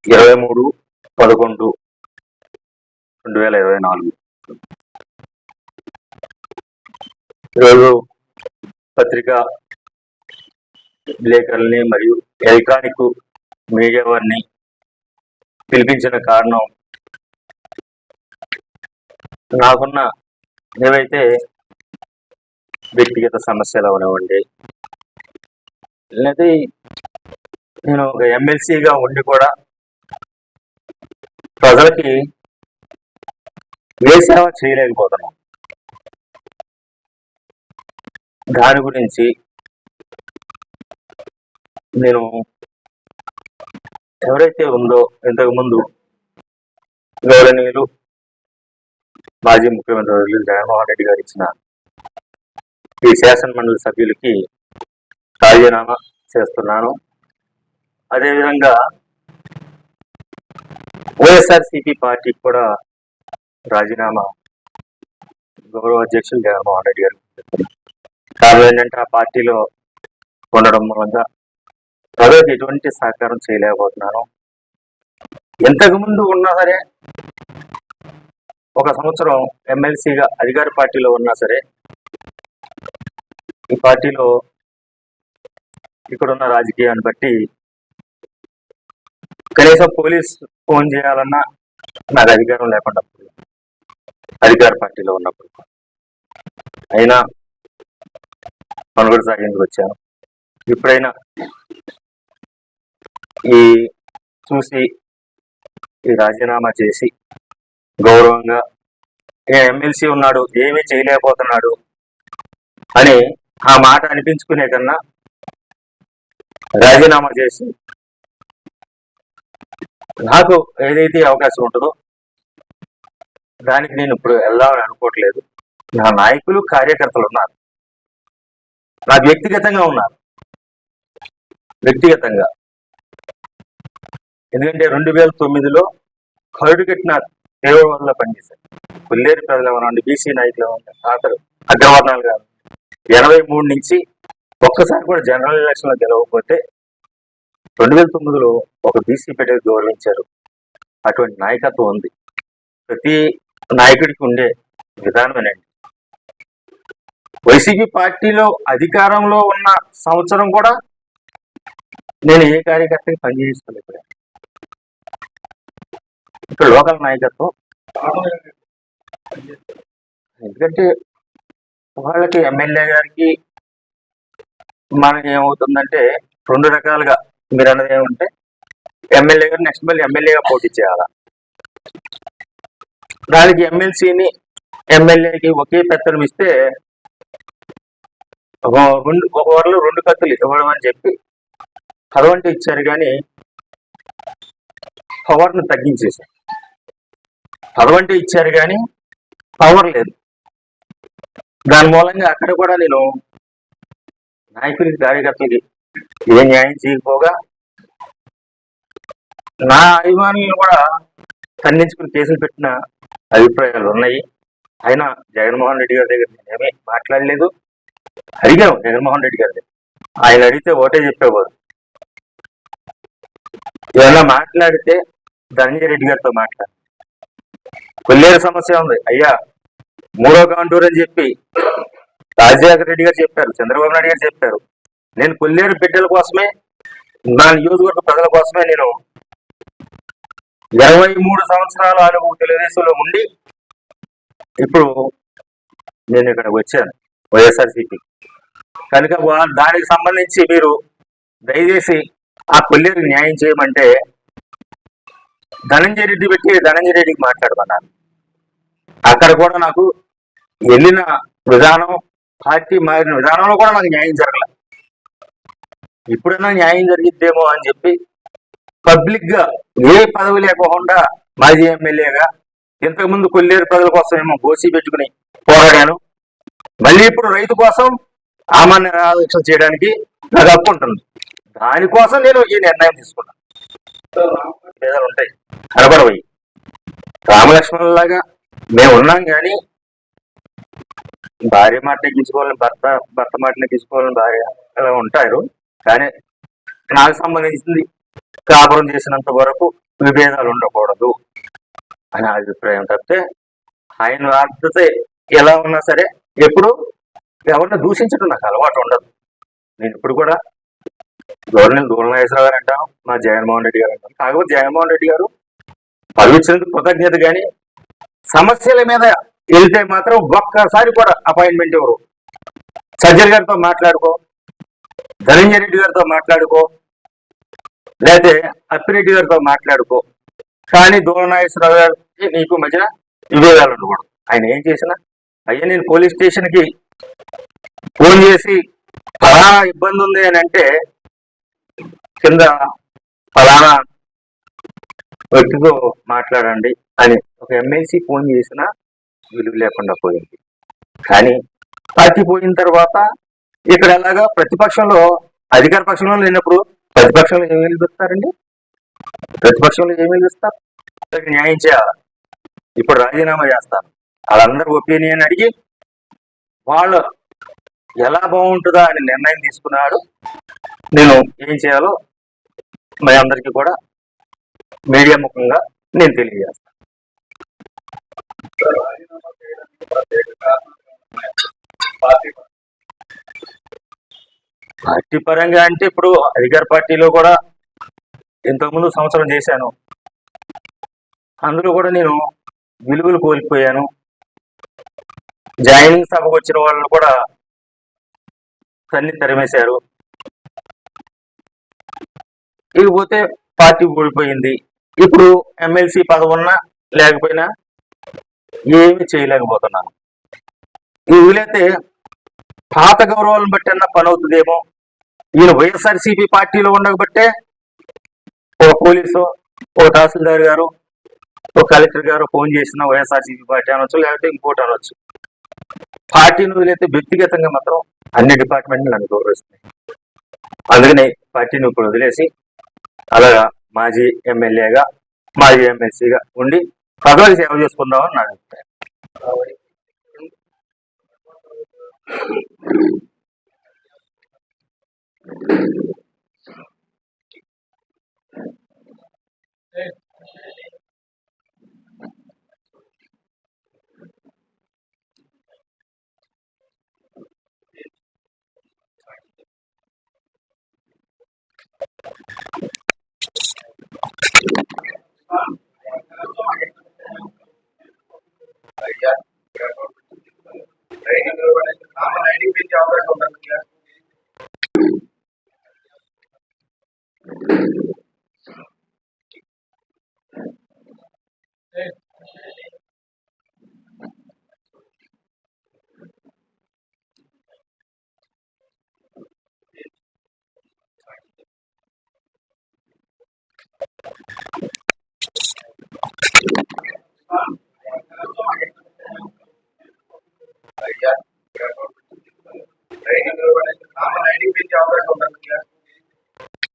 23/11/2024 ఈరోజు పత్రికా విలేకరుల్ని మరియు ఎలక్ట్రానిక్ మీడియా వారిని పిలిపించిన కారణం, నాకున్న ఏవైతే వ్యక్తిగత సమస్యలు అవనివ్వండి, లేదా నేను ఒక ఎమ్మెల్సీగా ఉండి కూడా ప్రజలకి ఏ సేవ చేయలేకపోతున్నాను. దాని గురించి నేను ఎవరైతే ఉందో ఇంతకుముందు గౌరవనీయులు మాజీ ముఖ్యమంత్రి జగన్మోహన్ రెడ్డి గారు ఇచ్చిన ఈ శాసన మండలి సభ్యులకి రాజీనామా చేస్తున్నాను. అదేవిధంగా వైఎస్ఆర్సీపీ పార్టీకి కూడా రాజీనామా గౌరవ అధ్యక్షులు జగన్మోహన్ రెడ్డి గారు. కారణం ఏంటంటే ఆ పార్టీలో ఉండడం మూలంగా ప్రజలకు ఎటువంటి సహకారం చేయలేకపోతున్నాను. ఇంతకుముందు ఉన్నా సరే, ఒక సంవత్సరం ఎమ్మెల్సీగా అధికార పార్టీలో ఉన్నా సరే, ఈ పార్టీలో ఇక్కడున్న రాజకీయాన్ని బట్టి కనీసం పోలీస్ ఫోన్ చేయాలన్నా నాకు అధికారం లేకుండా అధికార పార్టీలో ఉన్నప్పుడు అయినా మనుగడ సాగించుకు వచ్చాను. ఇప్పుడైనా చూసి ఈ రాజీనామా చేసి గౌరవంగా ఎమ్మెల్సీ ఉన్నాడు, ఏమీ చేయలేకపోతున్నాడు అని ఆ మాట అనిపించుకునే కన్నా రాజీనామా చేసి నాకు ఏదైతే అవకాశం ఉంటుందో దానికి నేను ఇప్పుడు వెళ్దామని అనుకోవట్లేదు. నా నాయకులు కార్యకర్తలు ఉన్నారు, నాకు వ్యక్తిగతంగా ఉన్నారు. ఎందుకంటే 2009లో కరుడు కట్టిన తీవ్రవాదుల్లో పనిచేశారు. కొల్లేరు ప్రజలు ఏమన్నా, బీసీ నాయకులు ఏమన్నా, అగ్రవర్ణాలు కాదు. 83 నుంచి ఒక్కసారి కూడా జనరల్ ఎలక్షన్ లో గెలవకపోతే 2009లో ఒక బీసీ బిడ్డకు గౌరవించారు. అటువంటి నాయకత్వం ఉంది. ప్రతి నాయకుడికి ఉండే విధానమేనండి. వైసీపీ పార్టీలో అధికారంలో ఉన్న సంవత్సరం కూడా నేను ఏ కార్యకర్తకి పనిచేసుకోలేదు. ఇక్కడ లోకల్ నాయకత్వం, ఎందుకంటే వాళ్ళకి ఎమ్మెల్యే గారికి మనకి ఏమవుతుందంటే 2 రకాలుగా, మీరు అన్నది ఏమంటే ఎమ్మెల్యే గారు నెక్స్ట్ మళ్ళీ ఎమ్మెల్యేగా పోటీ చేయాలా, దానికి ఎమ్మెల్సీని ఎమ్మెల్యేకి ఒకే పెత్తనం ఇస్తే ఒక వరలో 2 కత్తులు ఇవ్వడం అని చెప్పి పదవంటే ఇచ్చారు, కానీ పవర్ను తగ్గించేశారు. పదవంటే ఇచ్చారు కానీ పవర్ లేదు. దాని మూలంగా అక్కడ కూడా నేను నాయకులకి కార్యకర్తలకి ఏ న్యాయం చేయకపోగా నా అభిమానులను కూడా ఖండించుకుని కేసులు పెట్టిన అభిప్రాయాలు ఉన్నాయి. అయినా జగన్మోహన్ రెడ్డి గారి దగ్గర నేనేమీ మాట్లాడలేదు. అడిగాను జగన్మోహన్ రెడ్డి గారి దగ్గర, ఆయన అడిగితే ఒకటే చెప్పేవారు, ఏమన్నా మాట్లాడితే ధనంజయ రెడ్డి గారితో మాట్లాడు, కొల్లేరు సమస్య ఉంది అయ్యా, 3వ కాంటూర్ అని చెప్పి రాజశేఖర రెడ్డి గారు చెప్పారు, చంద్రబాబు నాయుడు గారు చెప్పారు. నేను కొల్లేరు బిడ్డల కోసమే, నా నియోజకవర్గ ప్రజల కోసమే నేను 23 సంవత్సరాల అనుభవం తెలుగుదేశంలో ఉండి ఇప్పుడు నేను ఇక్కడికి వచ్చాను వైఎస్ఆర్సీపీ. కనుక దానికి సంబంధించి మీరు దయచేసి ఆ కొల్లేరు న్యాయం చేయమంటే ధనంజయ రెడ్డి పెట్టి ధనంజయ రెడ్డికి మాట్లాడమన్నారు. అక్కడ కూడా నాకు వెళ్ళిన విధానం, పార్టీ మారిన విధానంలో కూడా నాకు న్యాయం జరగల. ఇప్పుడన్నా న్యాయం జరిగిద్దేమో అని చెప్పి పబ్లిక్ గా ఏ పదవి లేకుండా మాజీ ఎమ్మెల్యేగా ఇంతకుముందు కొల్లేరు ప్రజల కోసం ఏమో గోసి పెట్టుకుని పోరాడాను. మళ్ళీ ఇప్పుడు రైతు కోసం ఆమాన్య నిరాదీక్ష చేయడానికి నాకు హక్కు ఉంటుంది. దానికోసం నేను ఈ నిర్ణయం తీసుకున్నాను. పేదలు ఉంటాయి, కనబడవయి. రామలక్ష్మణులాగా మేము ఉన్నాం, కానీ భార్య మాట నెగ్గించుకోవాలని భర్త మాట నెగ్గించుకోవాలని భార్య అలా ఉంటారు. కానీ నాకు సంబంధించింది కాపురం చేసినంత వరకు విభేదాలు ఉండకూడదు అని అభిప్రాయం తప్పితే ఆయన వార్తతే ఎలా ఉన్నా సరే ఎప్పుడు ఎవరిని దూషించడం నాకు అలవాటు ఉండదు. నేను ఇప్పుడు కూడా దూరనాగేశ్వరరావు గారు అంటాను, మా జగన్మోహన్ రెడ్డి గారు అంటాను. కాకపోతే జగన్మోహన్ రెడ్డి గారు పదవిచ్చినందుకు కృతజ్ఞత, కానీ సమస్యల మీద వెళ్తే మాత్రం ఒక్కసారి కూడా అపాయింట్మెంట్ ఎవరు. సజ్జర్ గారితో మాట్లాడుకో, ధనంజయ రెడ్డి గారితో మాట్లాడుకో, లేకపోతే అప్పిరెడ్డి గారితో మాట్లాడుకో, కానీ దూరనాగేశ్వరరావు గారికి నీకు మధ్యన విభేదాలు ఉండకూడదు. ఆయన ఏం చేసినా అయ్యా నేను పోలీస్ స్టేషన్కి ఫోన్ చేసి ఫలానా ఇబ్బంది ఉంది అని అంటే కింద ఫలానా వ్యక్తితో మాట్లాడండి అని ఒక ఎమ్మెల్సీ ఫోన్ చేసినా విలువ లేకుండా పోయింది. కానీ పార్టీ పోయిన తర్వాత ఇక్కడ ఎలాగా ప్రతిపక్షంలో అధికార పక్షంలో లేనప్పుడు ప్రతిపక్షంలో ఏమి వెలిపిస్తారండి? ప్రతిపక్షంలో ఏమి వెలిపిస్తారు? న్యాయం చేయాలి. ఇప్పుడు రాజీనామా చేస్తాను, వాళ్ళందరూ ఒపీనియన్ అడిగి వాళ్ళు ఎలా బాగుంటుందా అని నిర్ణయం తీసుకున్నాడు. నేను ఏం చేయాలో మీ అందరికీ కూడా మీడియా ముఖంగా నేను తెలియజేస్తాను. పార్టీ పరంగా అంటే ఇప్పుడు అధికార పార్టీలో కూడా ఇంతకుముందు సంవత్సరం చేశాను. అందులో కూడా నేను విలువలు కోల్పోయాను. జాయినింగ్ సభకు వచ్చిన వాళ్ళని కూడా తన్ని తరిమేశారు. ఇకపోతే పార్టీ ఓడిపోయింది. ఇప్పుడు ఎమ్మెల్సీ పదవి ఉన్నా లేకపోయినా ఏమి చేయలేకపోతున్నాను. ఈ వీలైతే పాత గౌరవాలను బట్టి అన్న పని అవుతుందేమో. ఈయన వైఎస్ఆర్సీపీ పార్టీలో ఉండకపోతే ఓ పోలీసు, ఓ తహసీల్దార్ గారు, ఓ కలెక్టర్ గారు ఫోన్ చేసిన వైఎస్ఆర్సీపీ పార్టీ అనొచ్చు, లేకపోతే ఇంకోటి అనొచ్చు. పార్టీని వదిలేస్తే వ్యక్తిగతంగా మాత్రం అన్ని డిపార్ట్మెంట్లు నన్ను గౌరవిస్తున్నాయి. అందుకని పార్టీని ఇప్పుడు వదిలేసి అలాగా మాజీ ఎమ్మెల్యేగా, మాజీ ఎమ్మెల్సీగా ఉండి పదవి సేవ చేసుకుందామని నా అభిప్రాయం.